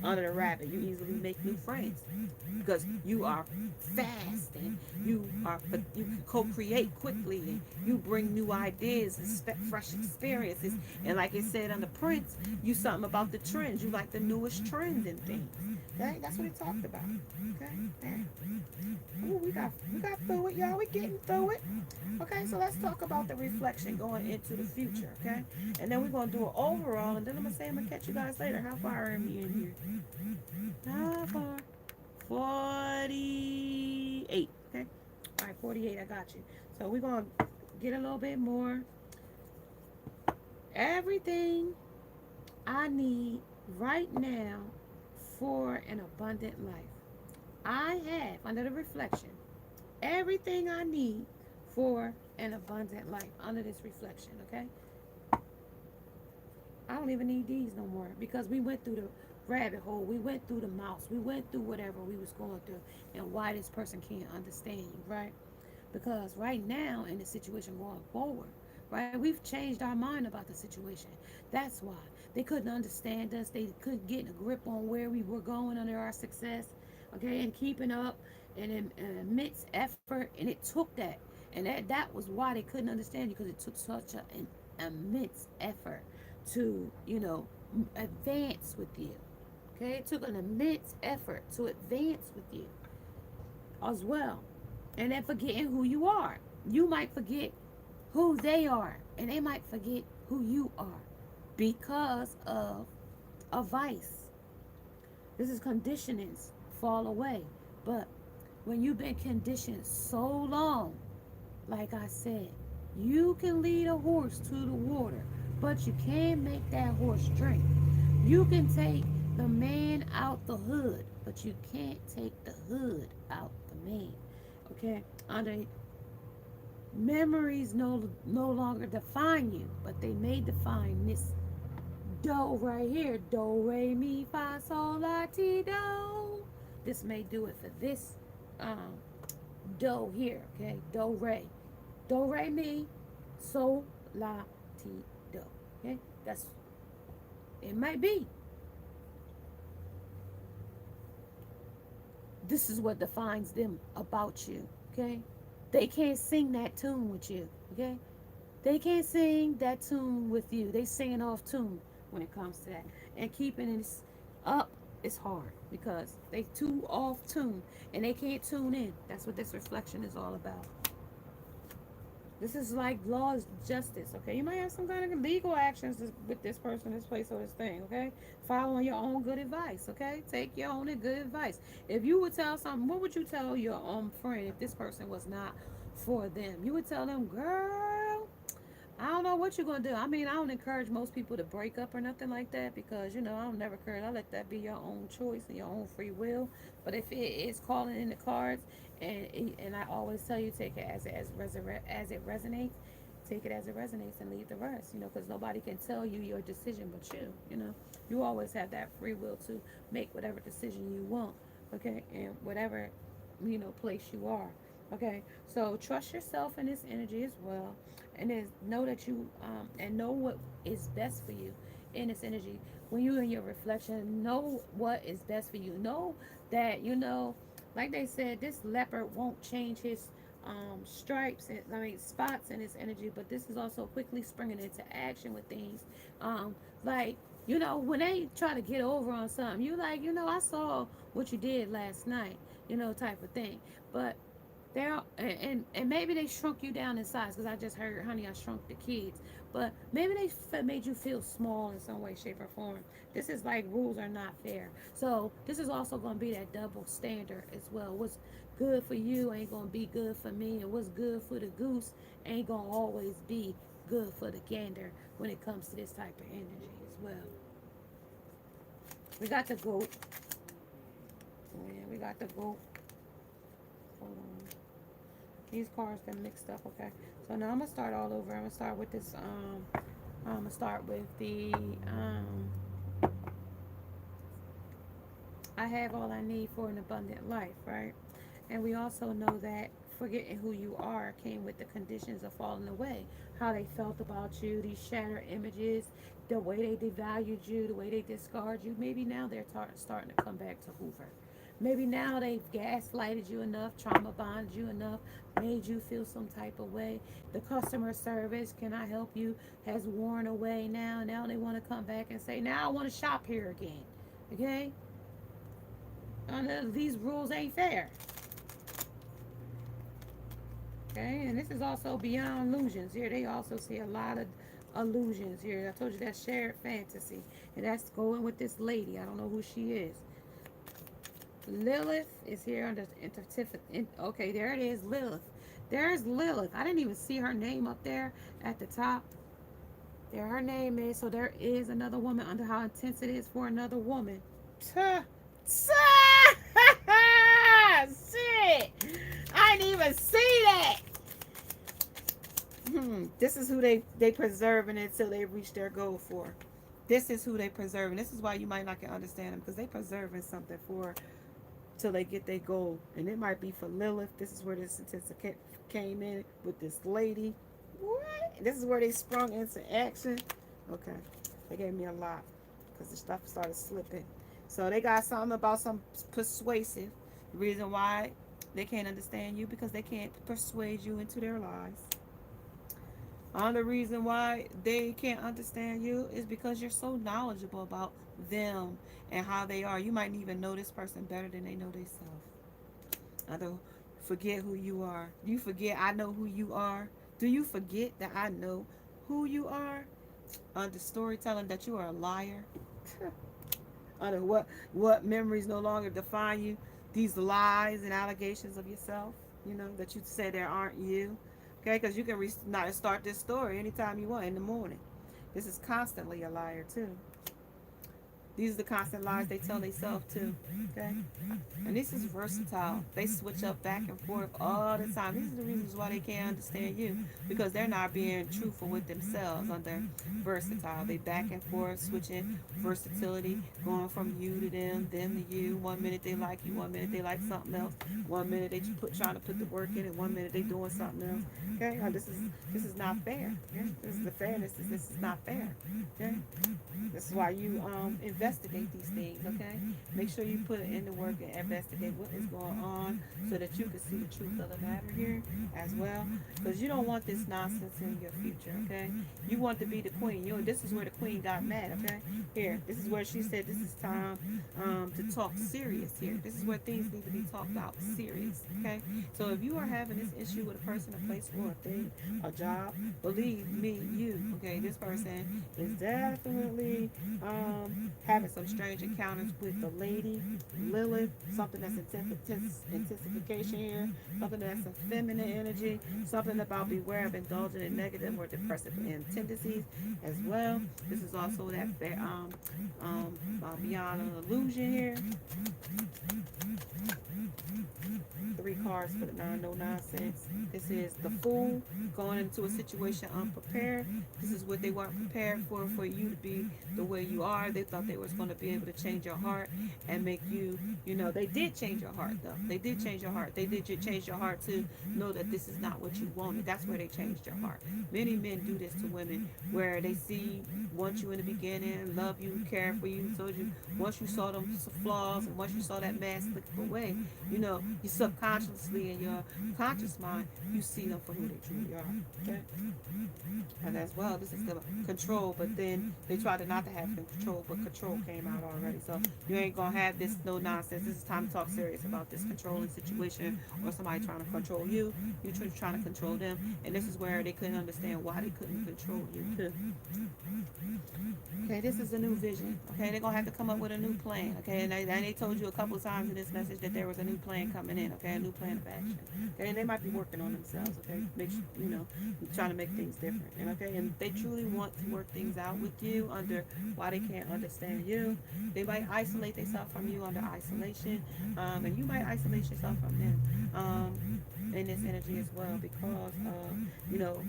Under the rabbit, you easily make new friends because you are fast and you can co-create quickly, and you bring new ideas and fresh experiences. And like it said on the Prince, you something about the trends. You like the newest trends and things. Okay? That's what it talked about. Okay? There. Ooh, we got through it, y'all. We getting through it. Okay, so let's talk about the reflection going into the future. Okay, and then we're gonna do an overall, and then I'm gonna say I'm gonna catch you guys later. How far are we in here? How far? 48. Okay. All right, 48. I got you. So we're gonna get a little bit more. Everything I need right now for an abundant life. I have, under the reflection, everything I need for an abundant life under this reflection, okay? I don't even need these no more, because we went through the rabbit hole, we went through the mouse, we went through whatever we was going through, and why this person can't understand you, right? Because right now, in the situation going forward, right, we've changed our mind about the situation. That's why. They couldn't understand us. They couldn't get a grip on where we were going under our success, okay, and keeping up and immense effort, and it took that. And that was why they couldn't understand you, because it took such an immense effort to, advance with you. Okay, it took an immense effort to advance with you as well. And they're forgetting who you are. You might forget who they are, and they might forget who you are because of a vice. This is conditionings fall away. But when you've been conditioned so long, like I said, you can lead a horse to the water, but you can't make that horse drink. You can take the man out the hood, but you can't take the hood out the man. Okay? Under memories no longer define you, but they may define this do right here. Do re mi fa sol la ti do. This may do it for this um do here. Okay? Do re. Do re mi sol la ti do. Okay? That's it might be. This is what defines them about you. Okay? They can't sing that tune with you. Okay? They can't sing that tune with you. They singing off tune when it comes to that. And keeping it up is hard because they too off tune and they can't tune in. That's what this reflection is all about. This is like laws, justice, okay? You might have some kind of legal actions with this person, this place, or this thing, okay? Following your own good advice, okay? Take your own good advice. If you would tell something, what would you tell your friend if this person was not for them? You would tell them, girl, I don't know what you're going to do. I mean, I don't encourage most people to break up or nothing like that because, I don't never encourage. I let that be your own choice and your own free will. But if it is calling in the cards, and I always tell you, take it as it resonates. Take it as it resonates and leave the rest, because nobody can tell you your decision but you. You always have that free will to make whatever decision you want, okay, and whatever, place you are, okay. So trust yourself in this energy as well, and then know that you and know what is best for you in this energy. When you're in your reflection, know what is best for you. Know that like they said, this leopard won't change his stripes and spots in his energy, but this is also quickly springing into action with things. Like when they try to get over on something, you like, I saw what you did last night, type of thing. But they're and maybe they shrunk you down in size because I just heard, honey, I shrunk the kids. But maybe they made you feel small in some way, shape, or form. This is like rules are not fair. So this is also going to be that double standard as well. What's good for you ain't going to be good for me, and what's good for the goose ain't going to always be good for the gander when it comes to this type of energy as well. We got the goat. Oh, yeah, we got the goat. Hold on. These cards got mixed up, okay. So now I'm gonna start all over. I'm gonna start with this. I'm gonna start with the. I have all I need for an abundant life, right? And we also know that forgetting who you are came with the conditions of falling away. How they felt about you, these shattered images, the way they devalued you, the way they discard you. Maybe now they're starting to come back to Hoover. Maybe now they've gaslighted you enough, trauma bonded you enough, made you feel some type of way. The customer service, can I help you, has worn away now. Now they want to come back and say, now I want to shop here again. Okay? These rules ain't fair. Okay? And this is also beyond illusions. Here they also see a lot of illusions here. I told you that's shared fantasy. And that's going with this lady. I don't know who she is. Lilith is here under okay, there it is, Lilith. There's Lilith. I didn't even see her name up there at the top. There her name is. So there is another woman under how intense it is for another woman. Shit. I didn't even see that. This is who they preserving until they reach their goal for. This is who they preserving. This is why you might not can understand them, because they preserving something for till they get their goal. And it might be for Lilith. This is where this certificate came in with this lady. What? This is where they sprung into action. Okay. They gave me a lot because the stuff started slipping. So they got something about some persuasive. The reason why they can't understand you because they can't persuade you into their lies. The reason why they can't understand you is because you're so knowledgeable about them and how they are. You might even know this person better than they know themselves. forget who you are? Do you forget I know who you are? Do you forget that I know who you are? Under storytelling that you are a liar? Under what memories no longer define you? These lies and allegations of yourself, that you say there aren't you. Okay, because you can not start this story anytime you want in the morning. This is constantly a liar too. These are the constant lies they tell themselves too. Okay? And this is versatile. They switch up back and forth all the time. These are the reasons why they can't understand you. Because they're not being truthful with themselves under versatile. They back and forth, switching versatility, going from you to them to you. 1 minute they like you, 1 minute they like something else. 1 minute they trying to put the work in, and 1 minute they doing something else. Okay? Now, this is not fair. Okay? This is the fairness. This is not fair. Okay? This is why you investigate these things, okay? Make sure you put in the work and investigate what is going on so that you can see the truth of the matter here as well. Because you don't want this nonsense in your future, okay? You want to be the queen. This is where the queen got mad, okay? Here, this is where she said this is time to talk serious here. This is where things need to be talked out serious, okay? So if you are having this issue with a person, a place, or a thing, a job, believe me, okay, this person is definitely having some strange encounters with the lady Lilith, something that's intensification here, something that's a feminine energy, something about beware of indulging in negative or depressive tendencies as well. This is also that beyond an illusion here. 3 cards for the no nonsense. This is the Fool, going into a situation unprepared. This is what they weren't prepared for you to be the way you are. They thought they was going to be able to change your heart and make you, they did change your heart though. They did change your heart. They did change your heart to know that this is not what you wanted. That's where they changed your heart. Many men do this to women where they want you in the beginning, love you, care for you, told you once you saw them flaws and once you saw that mask slip away, you subconsciously in your conscious mind, you see them for who they truly are. Okay? And as well, this is the control, but then they tried to not to have control, but control came out already. So you ain't gonna have this no nonsense. This is time to talk serious about this controlling situation or somebody trying to control you. You trying to control them, and this is where they couldn't understand why they couldn't control you too. Okay, this is a new vision. Okay, they're gonna have to come up with a new plan. Okay, and they told you a couple of times in this message that there was a new plan coming in. Okay, a new plan of action. Okay, and they might be working on themselves. Okay, make sure, trying to make things different. And okay, and they truly want to work things out with you under why they can't understand you. They might isolate themselves from you under isolation, and you might isolate yourself from them in this energy as well because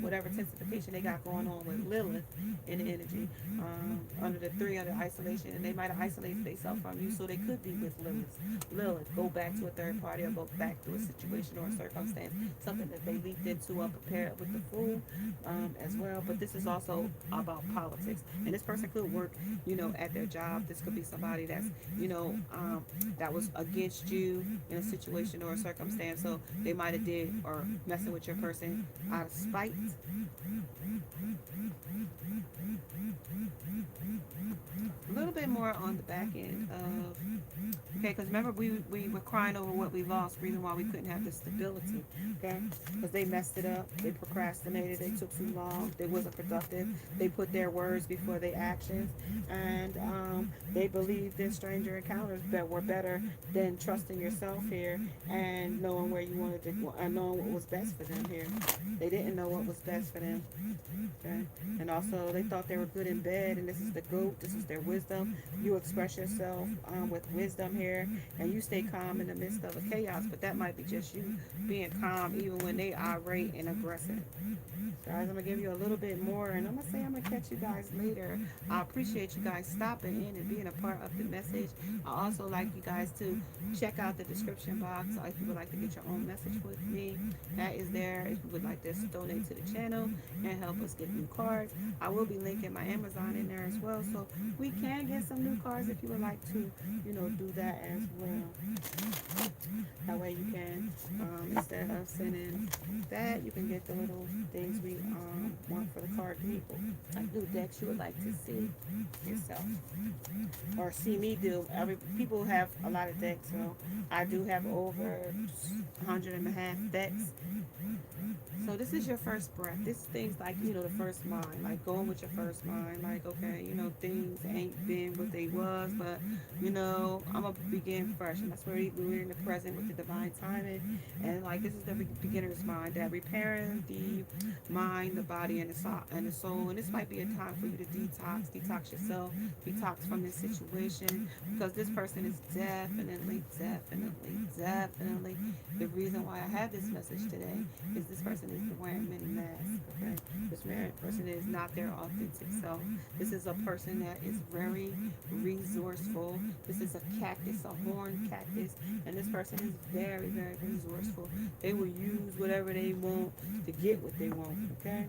whatever intensification they got going on with Lilith in the energy under the 3 under isolation, and they might have isolated themselves from you, so they could be with Lilith, go back to a third party or go back to a situation or a circumstance, something that they leaped into unprepared with the Fool as well. But this is also about politics, and this person could work at their job. This could be somebody that's that was against you in a situation or a circumstance, so they might have did or messing with your person out of spite. A little bit more on the back end of, okay, because remember we were crying over what we lost, reason why we couldn't have the stability, okay, because they messed it up, they procrastinated, they took too long, they wasn't productive, they put their words before their actions, and they believed in stranger encounters that were better than trusting yourself here and knowing where you wanted to go and knowing what was best for them here. They didn't know what was best for them, okay, and also they thought they were good in bed, and this is the goat, this is their wisdom. You express yourself with wisdom here, and you stay calm in the midst of a chaos, but that might be just you being calm even when they irate and aggressive. Guys, I'm going to give you a little bit more, and I'm going to say I'm going to catch you guys later. I appreciate you guys stopping in and being a part of the message. I also like you guys to check out the description box if you would like to get your own message with me. That is there if you would like to donate to the channel and help us get new cards. I will be linking my Amazon in there as well, so we can get some new cards if you would like to, do that that as well. That way you can, instead of sending that, you can get the little things we want for the card people. Like new decks you would like to see. Yourself. Or see me do. People have a lot of decks, so I do have over 100.5 decks. So this is your first breath. This thing's like, the first mind. Like going with your first mind. Like, okay, things ain't been what they was, but I'm gonna begin fresh. And that's where we're in the present with the divine timing. And like this is the beginner's mind, that repairing the mind, the body, and the soul. And this might be a time for you to detox yourself, detox from this situation, because this person is definitely the reason why I have this message today is this person is wearing many masks. Okay, this person is not their authentic self. This is a person that is very resourceful. This is a cactus, a horned cactus, and this person is very, very resourceful. They will use whatever they want to get what they want. Okay.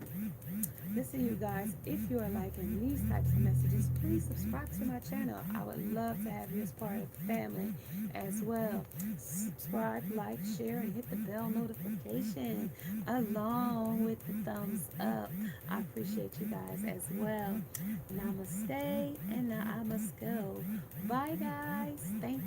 Listen, you guys, if you are liking these types of messages, please subscribe to my channel. I would love to have you as part of the family as well. Subscribe, like, share, and hit the bell notification along with the thumbs up. I appreciate you guys as well. Namaste, and now I must go. Bye, guys. Thank